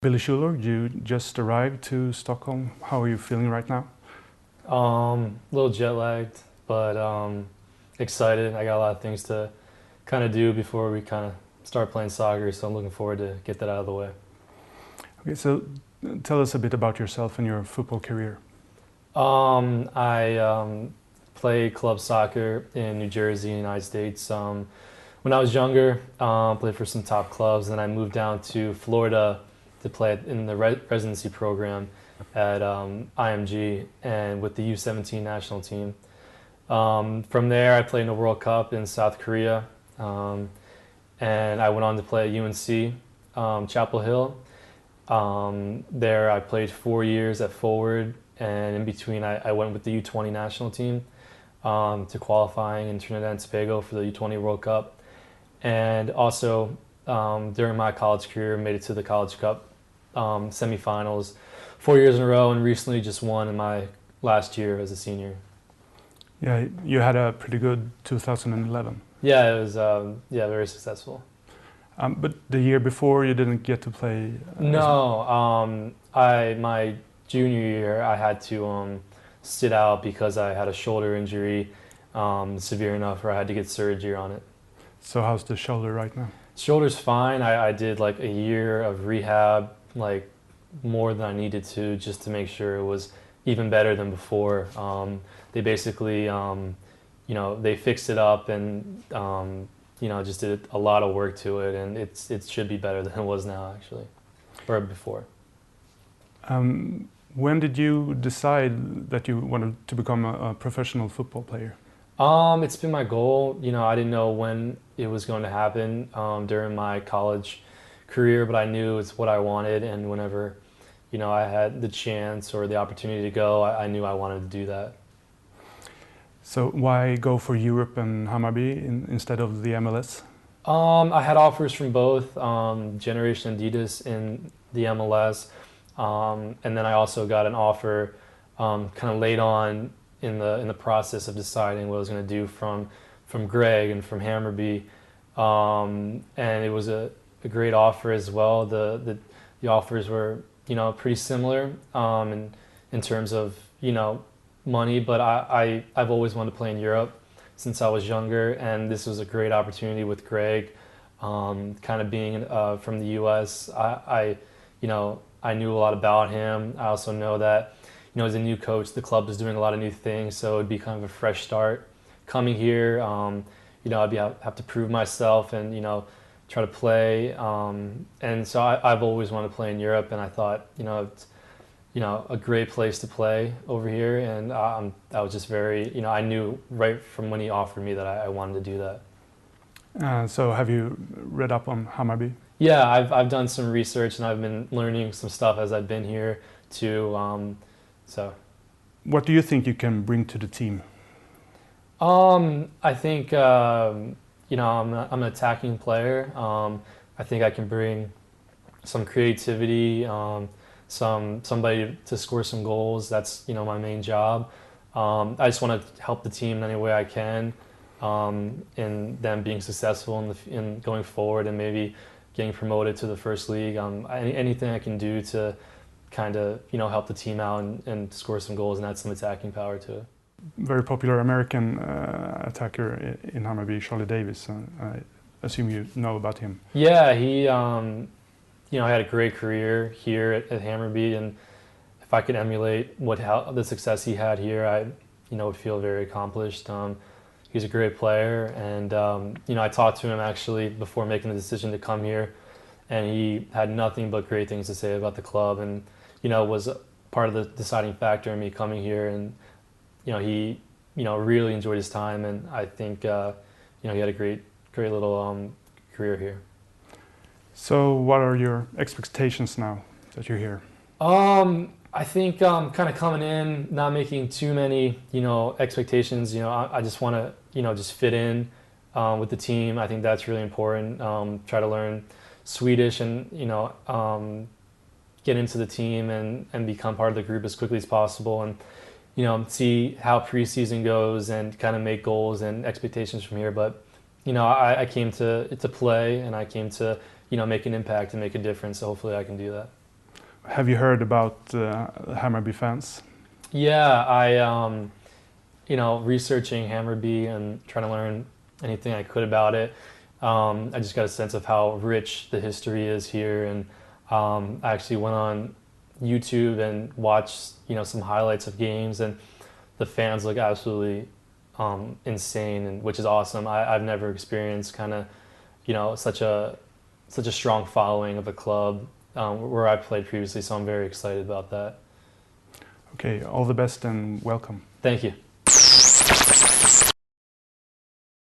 Billy Schuler, you just arrived to Stockholm. How are you feeling right now? A little jet lagged, but excited. I got a lot of things to kind of do before we kind of start playing soccer, so I'm looking forward to get that out of the way. Okay, so tell us a bit about yourself and your football career. I played club soccer in New Jersey, United States. When I was younger, played for some top clubs, and then I moved down to Florida to play in the residency program at IMG and with the U17 national team. From there, I played in the World Cup in South Korea, and I went on to play at UNC Chapel Hill. There, I played 4 years at forward, and in between, I went with the U20 national team to qualifying in Trinidad and Tobago for the U20 World Cup, and also during my college career, made it to the College Cup semifinals 4 years in a row, and recently just won in my last year as a senior. Yeah, you had a pretty good 2011. Yeah, it was very successful. But the year before, you didn't get to play. No, my junior year I had to sit out because I had a shoulder injury, severe enough where I had to get surgery on it. So how's the shoulder right now? Shoulder's fine. I did like a year of rehab, like more than I needed to, just to make sure it was even better than before. They basically, they fixed it up and just did a lot of work to it, and it should be better than it was now, actually, or before. When did you decide that you wanted to become a professional football player? It's been my goal. I didn't know when it was going to happen during my college career, but I knew it's what I wanted, and whenever I had the chance or the opportunity to go, I knew I wanted to do that. So why go for Europe and Hammarby instead of the MLS? I had offers from both Generation Adidas in the MLS, and then I also got an offer kind of late on in the process of deciding what I was going to do from Gregg and from Hammarby, and it was a great offer as well. The offers were pretty similar in terms of money, but I've always wanted to play in Europe since I was younger, and this was a great opportunity with Gregg. Kind of being from the U.S., I knew a lot about him. I also know that as a new coach, the club is doing a lot of new things, so it'd be kind of a fresh start coming here. I'd have to prove myself and try to play, and so I've always wanted to play in Europe, and I thought it's a great place to play over here, and I was just very I knew right from when he offered me that I wanted to do that. So have you read up on Hammarby? Yeah, I've done some research, and I've been learning some stuff as I've been here too. What do you think you can bring to the team? I think I'm an attacking player. I think I can bring some creativity, somebody to score some goals. That's my main job. I just want to help the team in any way I can, in them being successful in going forward and maybe getting promoted to the first league. Anything I can do to kind of help the team out and score some goals and add some attacking power to it. Very popular American attacker in Hammarby, Charlie Davis. I assume you know about him. Yeah, he had a great career here at Hammarby, and if I could emulate the success he had here, I would feel very accomplished. He's a great player, and I talked to him actually before making the decision to come here, and he had nothing but great things to say about the club, and was part of the deciding factor in me coming here, and he really enjoyed his time, and I think he had a great little career here. So what are your expectations now that you're here? I think kind of coming in, not making too many expectations. I just want to just fit in with the team. I think that's really important. Try to learn Swedish and get into the team and become part of the group as quickly as possible, and see how preseason goes and kind of make goals and expectations from here. But I came to play, and I came to make an impact and make a difference. So hopefully I can do that. have you heard about Hammarby fans? Yeah, I you know, researching Hammarby and trying to learn anything I could about it. I just got a sense of how rich the history is here, and I actually went on YouTube and watched, you know, some highlights of games, and the fans look absolutely insane, and which is awesome. I've never experienced kind of, you know, such a strong following of a club where I played previously, so I'm very excited about that. Okay, all the best and welcome. Thank you.